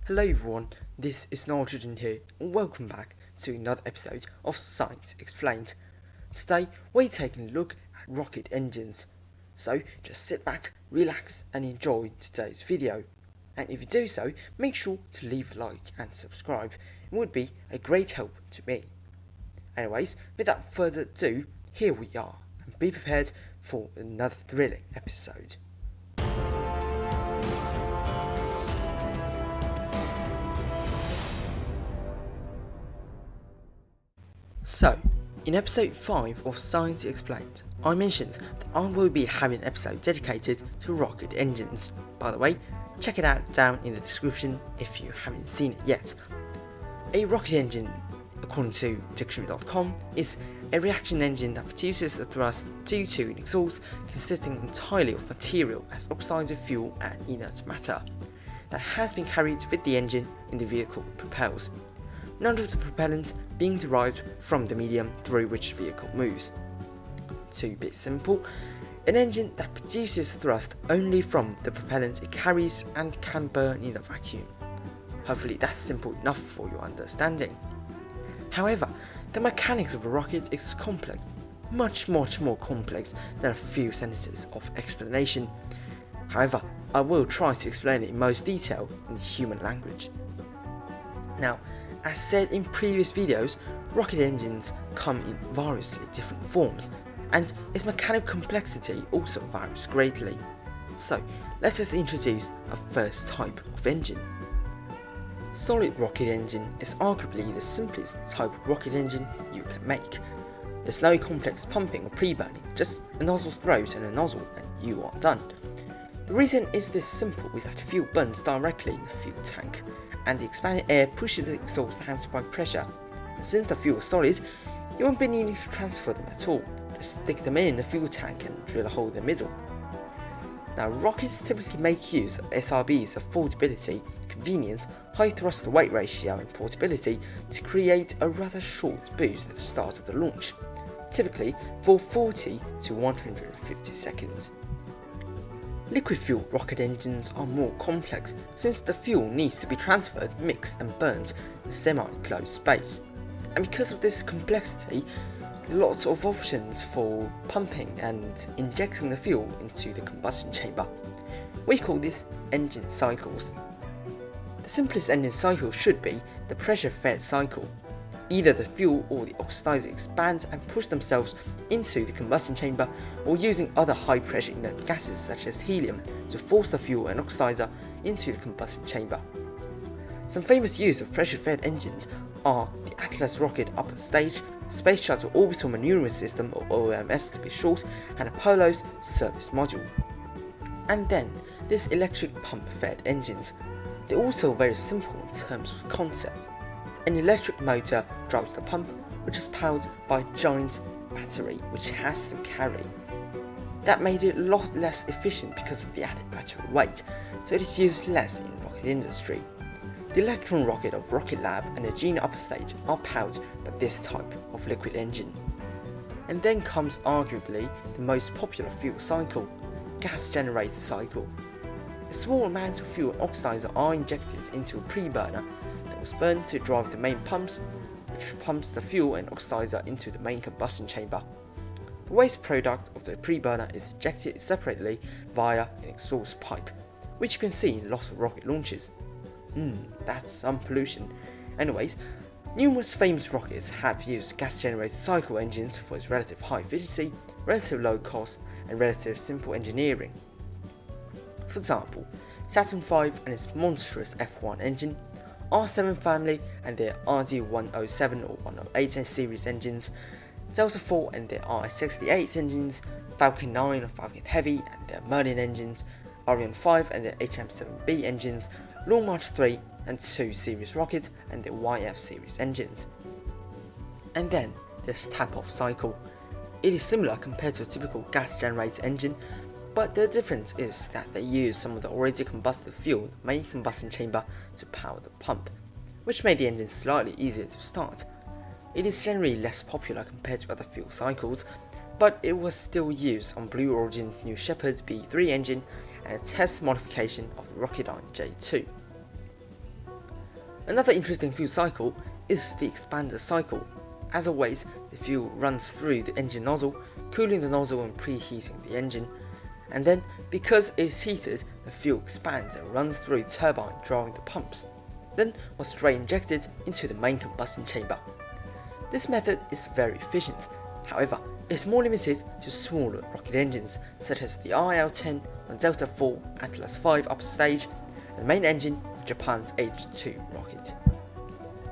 Hello everyone, this is Nitrofusion here and welcome back to another episode of Science Explained. Today we're taking a look at rocket engines, so just sit back, relax and enjoy today's video. And if you do so, make sure to leave a like and subscribe, it would be a great help to me. Anyways, without further ado, here we are, and be prepared for another thrilling episode. So, in episode 5 of Science Explained, I mentioned that I will be having an episode dedicated to rocket engines. By the way, check it out down in the description if you haven't seen it yet. A rocket engine, according to dictionary.com, is a reaction engine that produces a thrust due to an exhaust consisting entirely of material as oxidizer, fuel and inert matter that has been carried with the engine in the vehicle it propels. None of the propellant being derived from the medium through which the vehicle moves. To be simple, an engine that produces thrust only from the propellant it carries and can burn in a vacuum. Hopefully that's simple enough for your understanding. However, the mechanics of a rocket is complex, much more complex than a few sentences of explanation. However, I will try to explain it in most detail in human language. Now, as said in previous videos, rocket engines come in variously different forms, and its mechanical complexity also varies greatly. So, let us introduce a first type of engine. Solid rocket engine is arguably the simplest type of rocket engine you can make. There's no complex pumping or pre-burning, just a nozzle throat and a nozzle and you are done. The reason is this simple is that fuel burns directly in the fuel tank, and the expanded air pushes the exhaust out by pressure. And since the fuel is solid, you won't be needing to transfer them at all. Just stick them in the fuel tank and drill a hole in the middle. Now, rockets typically make use of SRB's affordability, convenience, high thrust to weight ratio and portability to create a rather short boost at the start of the launch, typically for 40 to 150 seconds. Liquid fuel rocket engines are more complex since the fuel needs to be transferred, mixed and burnt in a semi-closed space. And because of this complexity, lots of options for pumping and injecting the fuel into the combustion chamber. We call this engine cycles. The simplest engine cycle should be the pressure-fed cycle. Either the fuel or the oxidizer expand and push themselves into the combustion chamber, or using other high-pressure inert gases such as helium to force the fuel and oxidizer into the combustion chamber. Some famous use of pressure-fed engines are the Atlas rocket Upstage, Space Shuttle Orbital Maneuvering System or OMS to be short, and Apollo's service module. And then there's electric pump-fed engines. They're also very simple in terms of concept. An electric motor drives the pump, which is powered by a giant battery which has to carry. That made it a lot less efficient because of the added battery weight, so it is used less in the rocket industry. The Electron rocket of Rocket Lab and the Gene Upstage are powered by this type of liquid engine. And then comes arguably the most popular fuel cycle, gas generator cycle. A small amount of fuel and oxidizer are injected into a pre-burner that was burned to drive the main pumps, which pumps the fuel and oxidizer into the main combustion chamber. The waste product of the pre-burner is ejected separately via an exhaust pipe, which you can see in lots of rocket launches. That's some pollution. Anyways, numerous famous rockets have used gas generator cycle engines for its relative high efficiency, relative low cost, and relative simple engineering. For example, Saturn V and its monstrous F1 engine, R7 family and their RD107 or 108 series engines, Delta IV and their RS-68 engines, Falcon 9 or Falcon Heavy and their Merlin engines, Orion 5 and their HM7B engines, Long March 3 and 2 series rockets and their YF series engines. And then there's tap-off cycle. It is similar compared to a typical gas generator engine, but the difference is that they use some of the already combusted fuel in the main combustion chamber to power the pump, which made the engine slightly easier to start. It is generally less popular compared to other fuel cycles, but it was still used on Blue Origin's New Shepard B3 engine and a test modification of the Rocketdyne J2. Another interesting fuel cycle is the expander cycle. As always, the fuel runs through the engine nozzle, cooling the nozzle and preheating the engine, and then because it is heated, the fuel expands and runs through the turbine drawing the pumps, then was straight injected into the main combustion chamber. This method is very efficient, however, it is more limited to smaller rocket engines such as the RL-10 on Delta IV Atlas V Upstage and the main engine of Japan's H-2 rocket.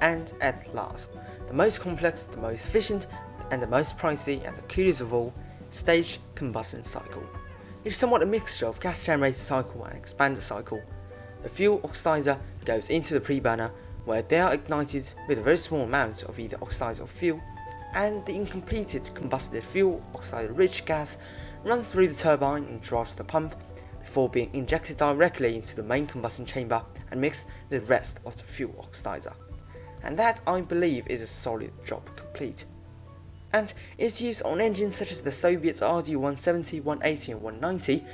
And at last, the most complex, the most efficient, and the most pricey and the coolest of all, stage combustion cycle. It is somewhat a mixture of gas generator cycle and expander cycle. The fuel oxidizer goes into the preburner where they are ignited with a very small amount of either oxidizer or fuel, and the incompleted combusted fuel oxidizer-rich gas runs through the turbine and drives the pump before being injected directly into the main combustion chamber and mixed with the rest of the fuel oxidizer. And that, I believe, is a solid job complete. And it is used on engines such as the Soviet RD-170, 180 and 190,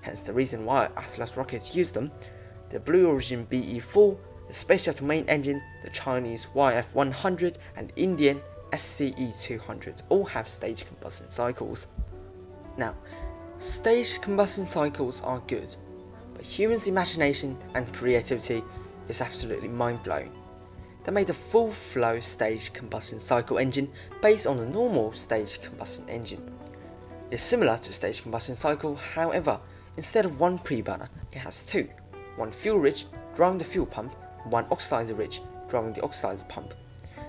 hence the reason why Atlas rockets use them, the Blue Origin BE-4, the Space Shuttle main engine, the Chinese YF-100 and the Indian SCE-200 all have stage combustion cycles. Now, stage combustion cycles are good, but humans' imagination and creativity is absolutely mind-blowing. They made a full-flow stage combustion cycle engine based on a normal stage combustion engine. It is similar to a stage combustion cycle, however, instead of one preburner, it has two, one fuel-rich driving the fuel pump and one oxidizer-rich driving the oxidizer pump.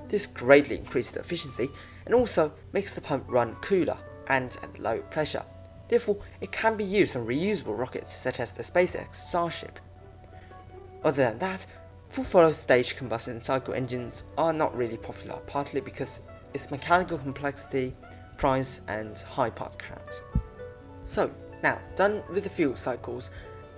This greatly increases the efficiency and also makes the pump run cooler and at low pressure. Therefore, it can be used on reusable rockets such as the SpaceX Starship. Other than that, full-flow stage combustion cycle engines are not really popular, partly because its mechanical complexity, price and high part count. So, now done with the fuel cycles,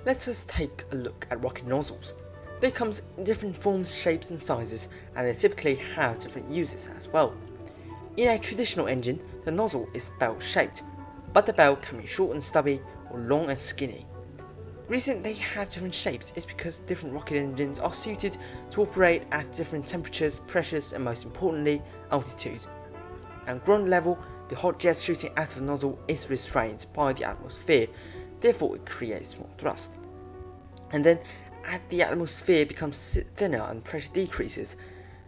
let us take a look at rocket nozzles. They come in different forms, shapes and sizes, and they typically have different uses as well. In a traditional engine, the nozzle is bell-shaped, but the bell can be short and stubby or long and skinny. The reason they have different shapes is because different rocket engines are suited to operate at different temperatures, pressures and most importantly, altitudes. At ground level, the hot gas shooting out of the nozzle is restrained by the atmosphere, therefore it creates more thrust. And then, as the atmosphere becomes thinner and pressure decreases,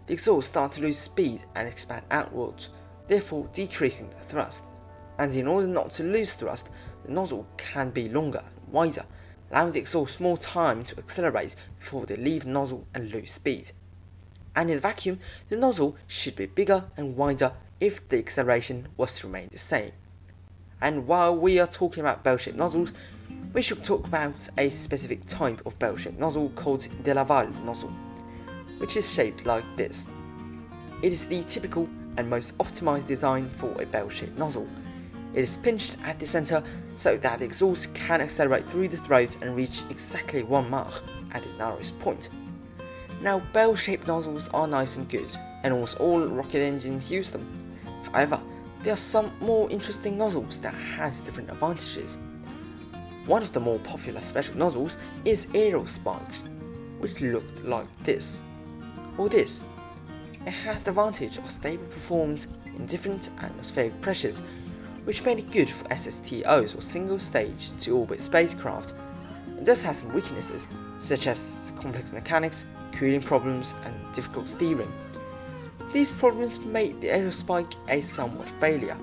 the exhaust starts to lose speed and expand outwards, therefore decreasing the thrust. And in order not to lose thrust, the nozzle can be longer and wider, allowing the exhaust more time to accelerate before they leave the nozzle and lose speed. And in a vacuum, the nozzle should be bigger and wider if the acceleration was to remain the same. And while we are talking about bell-shaped nozzles, we should talk about a specific type of bell-shaped nozzle called the Laval nozzle, which is shaped like this. It is the typical and most optimized design for a bell-shaped nozzle. It is pinched at the center so that the exhaust can accelerate through the throat and reach exactly 1 Mach at the narrowest point. Now, bell-shaped nozzles are nice and good, and almost all rocket engines use them. However, there are some more interesting nozzles that has different advantages. One of the more popular special nozzles is aerospikes, which looks like this, or this. It has the advantage of stable performance in different atmospheric pressures, which made it good for SSTOs or single-stage to-orbit spacecraft. It does have some weaknesses, such as complex mechanics, cooling problems, and difficult steering. These problems made the aerospike a somewhat failure.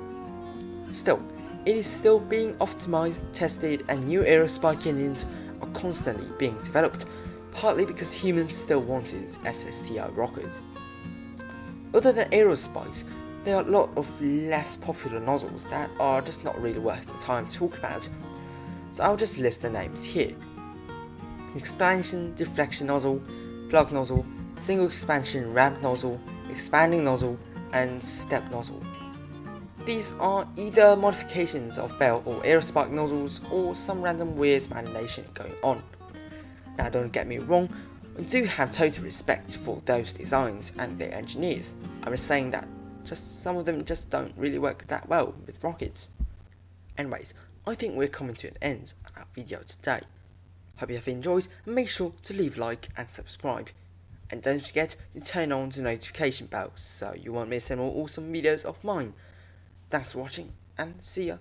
Still, it is still being optimized, tested, and new aerospike engines are constantly being developed, partly because humans still wanted SSTO rockets. Other than aerospikes, there are a lot of less popular nozzles that are just not really worth the time to talk about, so I'll just list the names here. Expansion deflection nozzle, plug nozzle, single expansion ramp nozzle, expanding nozzle, and step nozzle. These are either modifications of bell or aerospike nozzles or some random weird manipulation going on. Now, don't get me wrong, I do have total respect for those designs and their engineers. I'm just saying that just some of them just don't really work that well with rockets. Anyways, I think we're coming to an end on our video today. Hope you have enjoyed and make sure to leave a like and subscribe. And don't forget to turn on the notification bell so you won't miss any more awesome videos of mine. Thanks for watching and see ya.